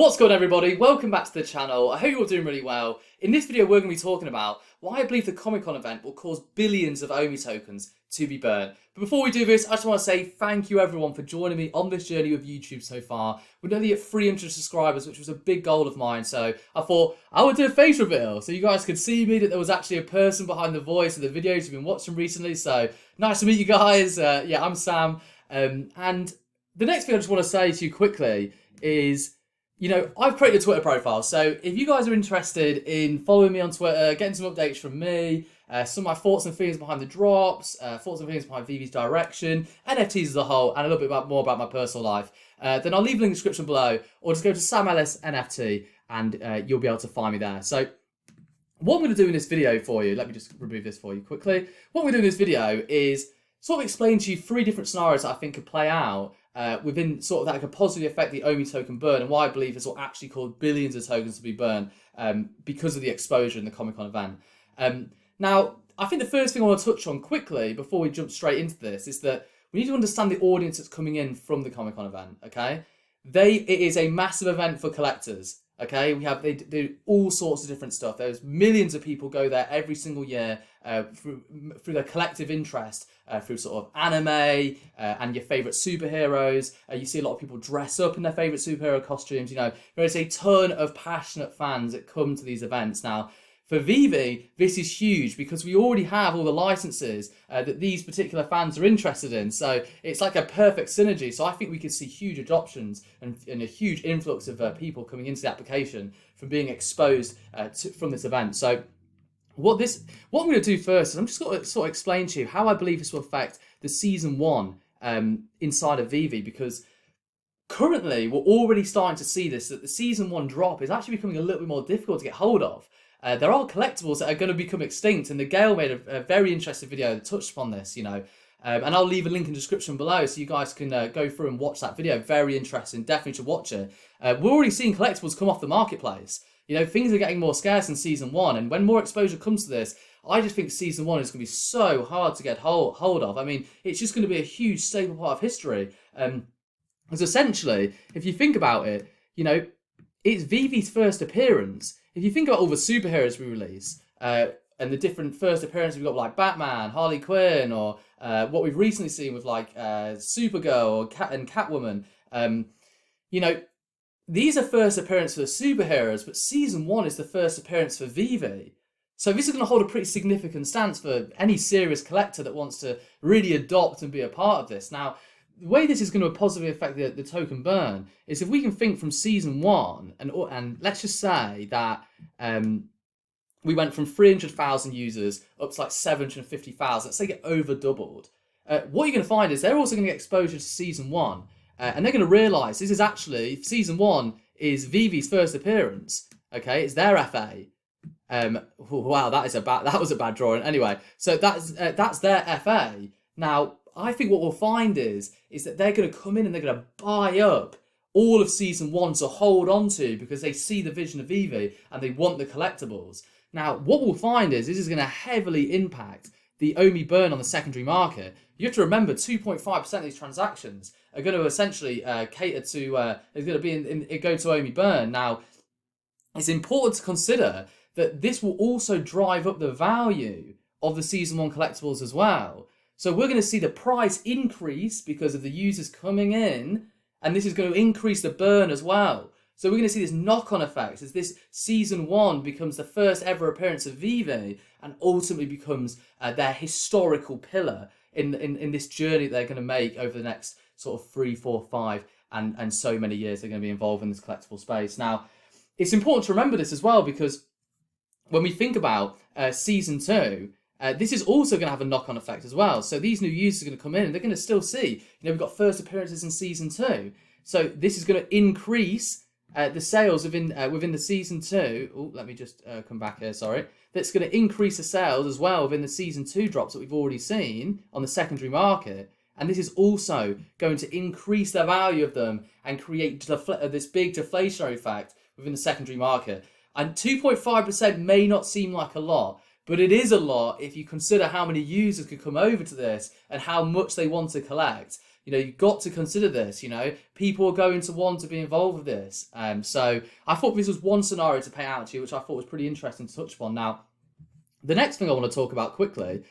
What's good, everybody? Welcome back to the channel. I hope you're all doing really well. In this video, we're going to be talking about why I believe the Comic-Con event will cause billions of OMI tokens to be burned. But before we do this, I just want to say thank you everyone for joining me on this journey with YouTube so far. We're nearly at 300 subscribers, which was a big goal of mine. So I thought I would do a face reveal so you guys could see me, that there was actually a person behind the voice of the videos you've been watching recently. So nice to meet you guys. Yeah, I'm Sam. And the next thing I just want to say to you quickly is, I've created a Twitter profile, so if you guys are interested in following me on Twitter, getting some updates from me, some of my thoughts and feelings behind the drops, thoughts and feelings behind VeVe's direction, NFTs as a whole, and a little bit more about my personal life, then I'll leave a link in the description below, or just go to Sam Ellis NFT, and you'll be able to find me there. So what I'm going to do in this video for you, let me just remove this for you quickly. What I'm going to do in this video is sort of explain to you 3 different scenarios that I think could play out within sort of that could positively affect the OMI token burn, and why I believe this will actually cause billions of tokens to be burned because of the exposure in the Comic-Con event. Now, I think the first thing I want to touch on quickly before we jump straight into this is that we need to understand the audience that's coming in from the Comic-Con event, okay? It is a massive event for collectors, okay? They do all sorts of different stuff. There's millions of people go there every single year through their collective interest, through sort of anime and your favourite superheroes. You see a lot of people dress up in their favourite superhero costumes. There is a ton of passionate fans that come to these events. Now, for VeVe, this is huge because we already have all the licenses that these particular fans are interested in. So it's like a perfect synergy. So I think we could see huge adoptions and a huge influx of people coming into the application from being exposed from this event. So what I'm going to do first is I'm just going to sort of explain to you how I believe this will affect the Season 1 inside of VeVe, because currently we're already starting to see this, that the Season 1 drop is actually becoming a little bit more difficult to get hold of. There are collectibles that are going to become extinct, and the Gale made a very interesting video that touched upon this, and I'll leave a link in the description below so you guys can go through and watch that video. Very interesting, definitely should watch it. We're already seeing collectibles come off the marketplace. Things are getting more scarce in Season 1, and when more exposure comes to this, I just think Season 1 is going to be so hard to get hold of. I mean, it's just going to be a huge staple part of history. Because essentially, if you think about it, it's VeVe's first appearance. If you think about all the superheroes we release, and the different first appearances we've got, like Batman, Harley Quinn, or what we've recently seen with like Supergirl and Catwoman, these are first appearances for the superheroes, but Season 1 is the first appearance for VeVe. So this is going to hold a pretty significant stance for any serious collector that wants to really adopt and be a part of this. Now, the way this is going to positively affect the token burn is if we can think from Season 1, and let's just say that we went from 300,000 users up to like 750,000, let's say get over doubled. What you're going to find is they're also going to get exposure to Season 1. And they're going to realise this is actually, Season 1 is VeVe's first appearance. Okay, it's their FA. Wow, that was a bad drawing. Anyway, so that's their FA. Now, I think what we'll find is that they're going to come in and they're going to buy up all of Season 1 to hold on to, because they see the vision of VeVe and they want the collectibles. Now, what we'll find is this is going to heavily impact the OMI burn on the secondary market. You have to remember 2.5% of these transactions are going to essentially cater to, is going to be go to OMI burn. Now, it's important to consider that this will also drive up the value of the Season 1 collectibles as well. So we're going to see the price increase because of the users coming in, and this is going to increase the burn as well. So we're going to see this knock-on effect as this Season 1 becomes the first ever appearance of VeVe and ultimately becomes their historical pillar in this journey that they're going to make over the next sort of 3, 4, 5 and so many years they're going to be involved in this collectible space. Now, it's important to remember this as well, because when we think about Season 2, this is also going to have a knock-on effect as well. So these new users are going to come in and they're going to still see, we've got first appearances in Season 2. So this is going to increase the sales within the Season 2. Oh, let me just come back here, sorry. That's going to increase the sales as well within the Season 2 drops that we've already seen on the secondary market. And this is also going to increase the value of them and create this big deflationary effect within the secondary market. And 2.5% may not seem like a lot, but it is a lot if you consider how many users could come over to this and how much they want to collect. You know, you've got to consider this. You know, people are going to want to be involved with this. So I thought this was one scenario to pay out to you, which I thought was pretty interesting to touch upon. Now, the next thing I want to talk about quickly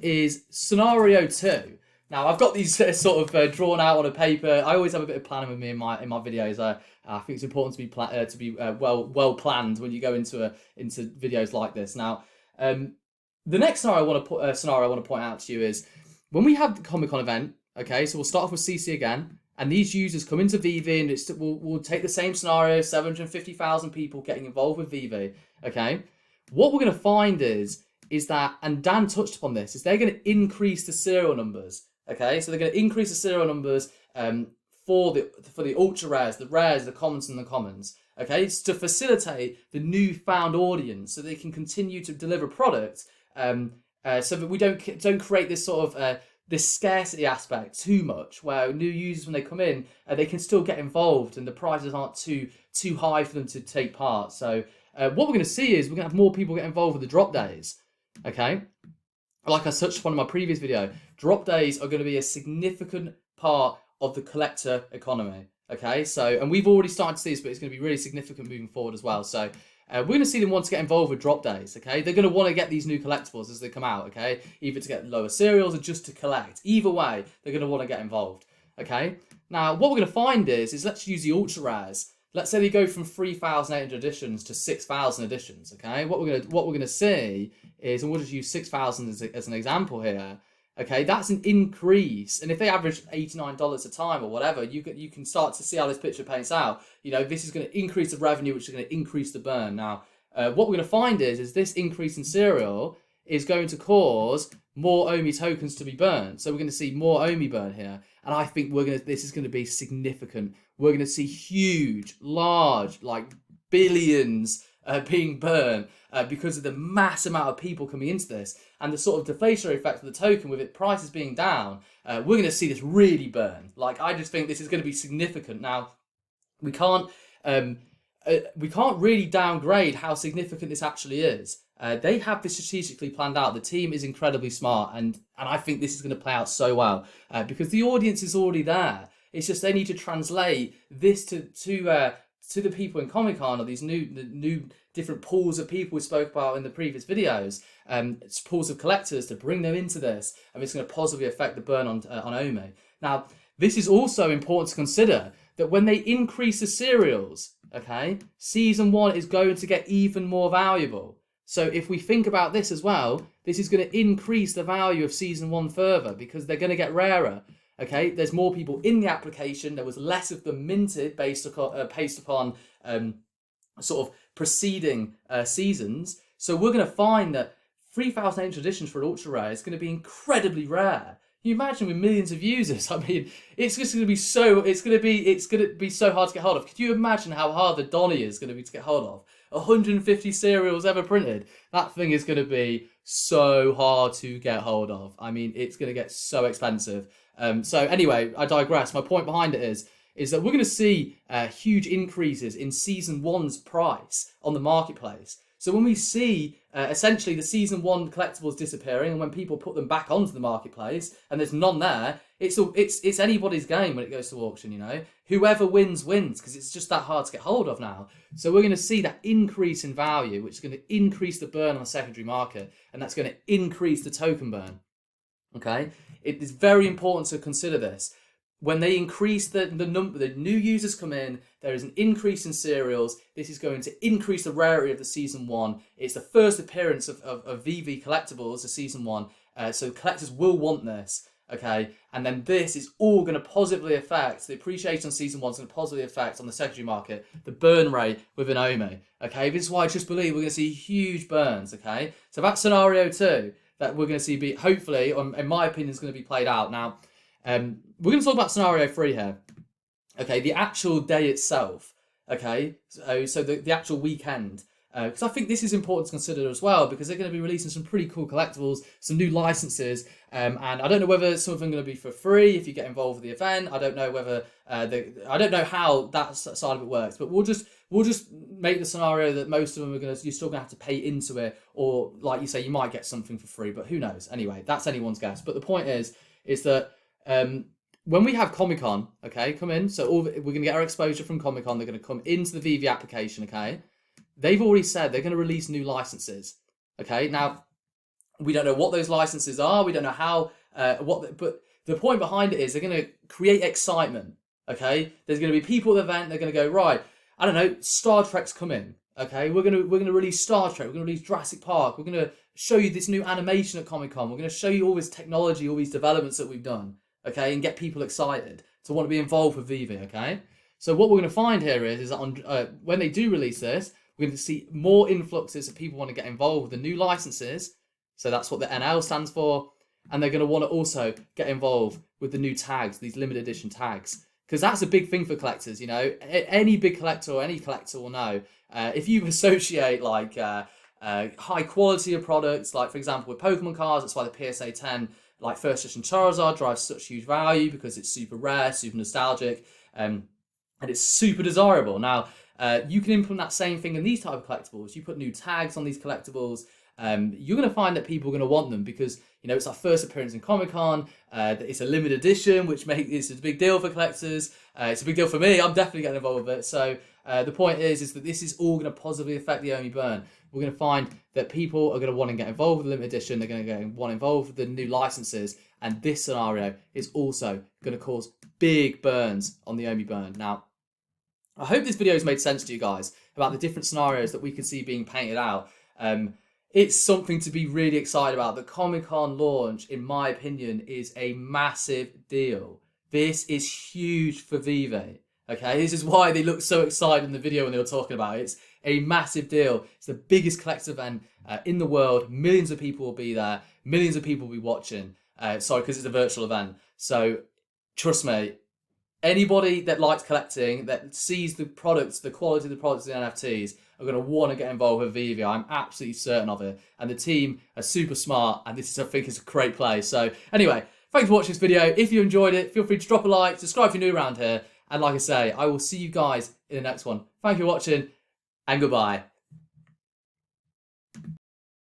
is scenario 2. Now, I've got these sort of drawn out on a paper. I always have a bit of planning with me in my videos. I think it's important to be well planned when you go into videos like this. Now, the next scenario I want to point out to you is when we have the Comic-Con event. Okay, so we'll start off with CC again, and these users come into VeVe, and we'll take the same scenario: 750,000 people getting involved with VeVe. Okay, what we're going to find is that, and Dan touched upon this, is they're going to increase the serial numbers. Okay, so they're going to increase the serial numbers for the ultra rares, the commons, and the commons. Okay, it's to facilitate the newfound audience, so they can continue to deliver product, so that we don't create this sort of this scarcity aspect too much, where new users, when they come in, they can still get involved, and the prices aren't too high for them to take part. So what we're going to see is we're going to have more people get involved with the drop days. Okay, like I touched upon in my previous video, drop days are going to be a significant part of the collector economy. Okay, so, and we've already started to see this, but it's going to be really significant moving forward as well. So we're going to see them want to get involved with drop days. Okay, they're going to want to get these new collectibles as they come out. Okay, either to get lower serials or just to collect. Either way, they're going to want to get involved. Okay, now what we're going to find is let's use the ultra rares. Let's say they go from 3,800 editions to 6,000 editions. Okay, what we're going to see is, and we'll just use 6,000 as an example here. Okay, that's an increase, and if they average $89 a time or whatever, you can start to see how this picture paints out. You know, this is going to increase the revenue, which is going to increase the burn. Now, what we're going to find is this increase in serial is going to cause more OMI tokens to be burned. So we're going to see more OMI burn here, and I think this is going to be significant. We're going to see huge, large, like billions being burned because of the mass amount of people coming into this, and the sort of deflationary effect of the token with its prices being down. We're going to see this really burn. Like, I just think this is going to be significant. Now, we can't really downgrade how significant this actually is. They have this strategically planned out. The team is incredibly smart, and I think this is going to play out so well because the audience is already there. It's just they need to translate this to the people in Comic-Con, or these new different pools of people we spoke about in the previous videos, pools of collectors, to bring them into this, and it's going to positively affect the burn on OMI. Now, this is also important to consider, that when they increase the serials, okay, Season 1 is going to get even more valuable. So if we think about this as well, this is going to increase the value of Season 1 further, because they're going to get rarer. Okay, there's more people in the application. There was less of them minted based upon sort of preceding seasons. So we're going to find that 3,800 editions for an ultra rare is going to be incredibly rare. Can you imagine with millions of users? I mean, it's just going to be it's going to be so hard to get hold of. Could you imagine how hard the Donny is going to be to get hold of? 150 serials ever printed. That thing is going to be so hard to get hold of. I mean, it's going to get so expensive. So anyway, I digress. My point behind it is that we're going to see huge increases in Season 1's price on the marketplace. So when we see essentially the Season 1 collectibles disappearing, and when people put them back onto the marketplace and there's none there, it's anybody's game when it goes to auction, you know. Whoever wins, because it's just that hard to get hold of now. So we're going to see that increase in value, which is going to increase the burn on the secondary market, and that's going to increase the token burn. Okay, it is very important to consider this. When they increase the number, the new users come in, there is an increase in serials. This is going to increase the rarity of the Season 1. It's the first appearance of VeVe collectibles, the Season 1. So collectors will want this, okay? And then this is all going to positively affect, the appreciation on Season 1 is going to positively affect on the secondary market, the burn rate within OMI, okay? This is why I just believe we're going to see huge burns, okay? So that's scenario 2 that we're going to see hopefully, in my opinion, is going to be played out. Now, we're going to talk about scenario 3 here. Okay, the actual day itself. Okay, so the actual weekend. Because I think this is important to consider as well, because they're going to be releasing some pretty cool collectibles, some new licenses, and I don't know whether some of them are going to be for free if you get involved with the event. I don't know whether I don't know how that side of it works, but we'll just make the scenario that most of them you're still going to have to pay into it, or like you say, you might get something for free, but who knows? Anyway, that's anyone's guess. But the point is that when we have Comic Con, okay, come in. So we're going to get our exposure from Comic Con. They're going to come into the VV application, okay. They've already said they're going to release new licenses, okay. Now, we don't know what those licenses are. We don't know how, but the point behind it is they're going to create excitement, okay. There's going to be people at the event. They're going to go, right, I don't know, Star Trek's coming, okay. We're going to release Star Trek. We're going to release Jurassic Park. We're going to show you this new animation at Comic Con. We're going to show you all this technology, all these developments that we've done, okay, and get people excited to want to be involved with VV, okay. So what we're going to find here is that when they do release this, we're going to see more influxes of people want to get involved with the new licenses. So that's what the NL stands for. And they're going to want to also get involved with the new tags, these limited edition tags. Because that's a big thing for collectors, you know. Any big collector or any collector will know. If you associate like high quality of products, like for example with Pokemon cards, that's why the PSA 10 like first edition Charizard drives such huge value, because it's super rare, super nostalgic, and it's super desirable. Now, you can implement that same thing in these type of collectibles. You put new tags on these collectibles, you're going to find that people are going to want them because, you know, it's our first appearance in Comic-Con. It's a limited edition, which makes it's a big deal for collectors. It's a big deal for me. I'm definitely getting involved with it. So the point is that this is all going to positively affect the Omi burn. We're going to find that people are going to want to get involved with the limited edition. They're going to want involved with the new licenses. And this scenario is also going to cause big burns on the Omi burn. Now, I hope this video has made sense to you guys about the different scenarios that we can see being painted out. It's something to be really excited about. The Comic-Con launch, in my opinion, is a massive deal. This is huge for Vive. Okay, this is why they looked so excited in the video when they were talking about it. It's a massive deal. It's the biggest collector event in the world. Millions of people will be there. Millions of people will be watching. Sorry, because it's a virtual event. So trust me, anybody that likes collecting, that sees the products, the quality of the products in NFTs, are going to want to get involved with Vive. I'm absolutely certain of it. And the team are super smart, and this is, I think, is a great play. So anyway, thanks for watching this video. If you enjoyed it, feel free to drop a like, subscribe if you're new around here. And like I say, I will see you guys in the next one. Thank you for watching, and goodbye.